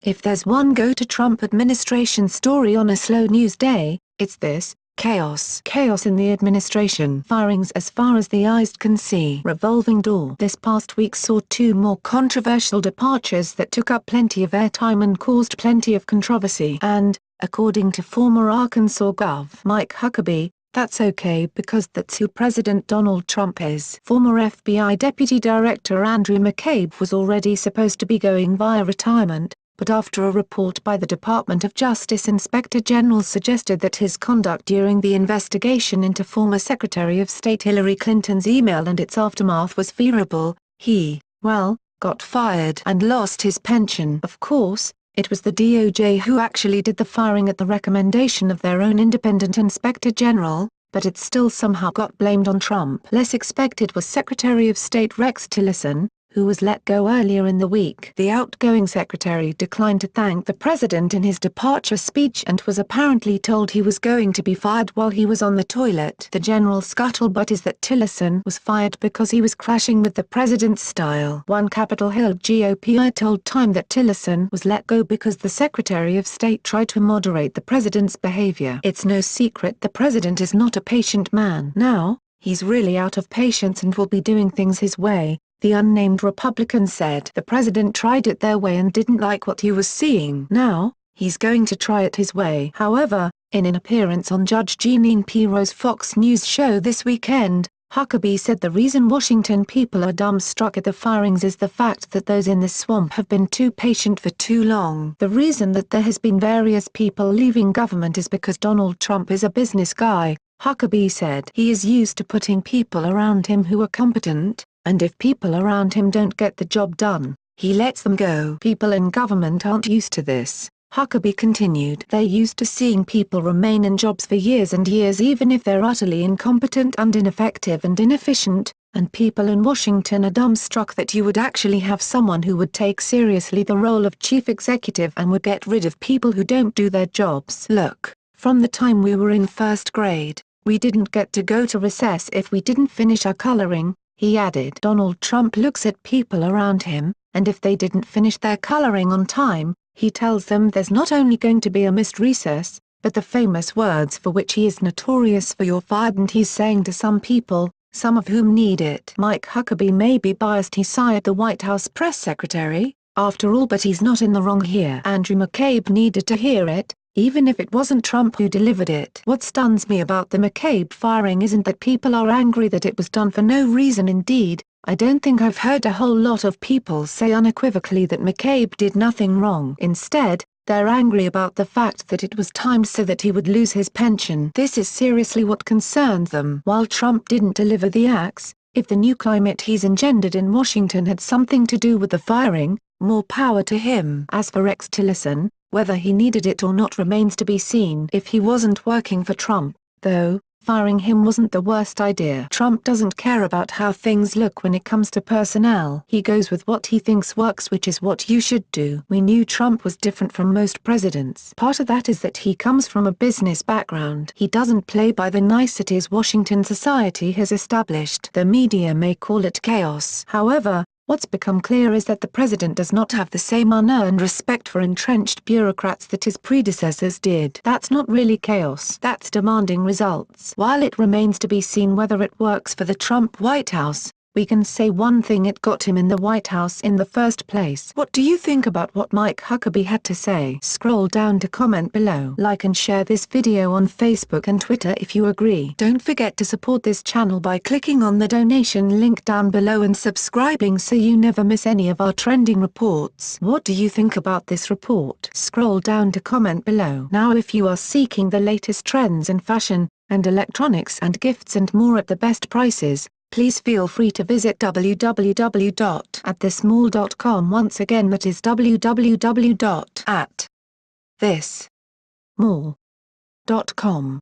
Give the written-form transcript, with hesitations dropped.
If there's one go-to-Trump administration story on a slow news day, it's this: chaos. Chaos in the administration. Firings as far as the eyes can see. Revolving door. This past week saw two more controversial departures that took up plenty of airtime and caused plenty of controversy. And, according to former Arkansas Gov. Mike Huckabee, that's okay because that's who President Donald Trump is. Former FBI Deputy Director Andrew McCabe was already supposed to be going via retirement, but after a report by the Department of Justice Inspector General suggested that his conduct during the investigation into former Secretary of State Hillary Clinton's email and its aftermath was feasible, he, well, got fired and lost his pension. Of course, it was the DOJ who actually did the firing at the recommendation of their own independent Inspector General, but it still somehow got blamed on Trump. Less expected was Secretary of State Rex Tillerson, who was let go earlier in the week. The outgoing secretary declined to thank the president in his departure speech and was apparently told he was going to be fired while he was on the toilet. The general scuttlebutt is that Tillerson was fired because he was clashing with the president's style. One Capitol Hill GOPer told Time that Tillerson was let go because the Secretary of State tried to moderate the president's behavior. It's no secret the president is not a patient man. Now, he's really out of patience and will be doing things his way, the unnamed Republican said. The president tried it their way and didn't like what he was seeing. Now, he's going to try it his way. However, in an appearance on Judge Jeanine Pirro's Fox News show this weekend, Huckabee said the reason Washington people are dumbstruck at the firings is the fact that those in the swamp have been too patient for too long. The reason that there has been various people leaving government is because Donald Trump is a business guy, Huckabee said. He is used to putting people around him who are competent, and if people around him don't get the job done, he lets them go. People in government aren't used to this, Huckabee continued. They're used to seeing people remain in jobs for years and years even if they're utterly incompetent and ineffective and inefficient, and people in Washington are dumbstruck that you would actually have someone who would take seriously the role of chief executive and would get rid of people who don't do their jobs. Look, from the time we were in first grade, we didn't get to go to recess if we didn't finish our coloring, he added. Donald Trump looks at people around him, and if they didn't finish their coloring on time, he tells them there's not only going to be a missed recess, but the famous words for which he is notorious for "you're fired," and he's saying to some people, some of whom need it. Mike Huckabee may be biased, he sired the White House press secretary, after all, but he's not in the wrong here. Andrew McCabe needed to hear it, even if it wasn't Trump who delivered it. What stuns me about the McCabe firing isn't that people are angry that it was done for no reason. Indeed, I don't think I've heard a whole lot of people say unequivocally that McCabe did nothing wrong. Instead, they're angry about the fact that it was timed so that he would lose his pension. This is seriously what concerns them. While Trump didn't deliver the axe, if the new climate he's engendered in Washington had something to do with the firing, more power to him. As for Rex Tillerson, whether he needed it or not remains to be seen. If he wasn't working for Trump, though, firing him wasn't the worst idea. Trump doesn't care about how things look when it comes to personnel. He goes with what he thinks works, which is what you should do. We knew Trump was different from most presidents. Part of that is that he comes from a business background. He doesn't play by the niceties Washington society has established. The media may call it chaos. However, what's become clear is that the president does not have the same unearned respect for entrenched bureaucrats that his predecessors did. That's not really chaos. That's demanding results. While it remains to be seen whether it works for the Trump White House, we can say one thing: it got him in the White House in the first place. What do you think about what Mike Huckabee had to say? Scroll down to comment below. Like and share this video on Facebook and Twitter if you agree. Don't forget to support this channel by clicking on the donation link down below and subscribing so you never miss any of our trending reports. What do you think about this report? Scroll down to comment below. Now, if you are seeking the latest trends in fashion, and electronics and gifts and more at the best prices, please feel free to visit www.atthismall.com. Once again, that is www.atthismall.com.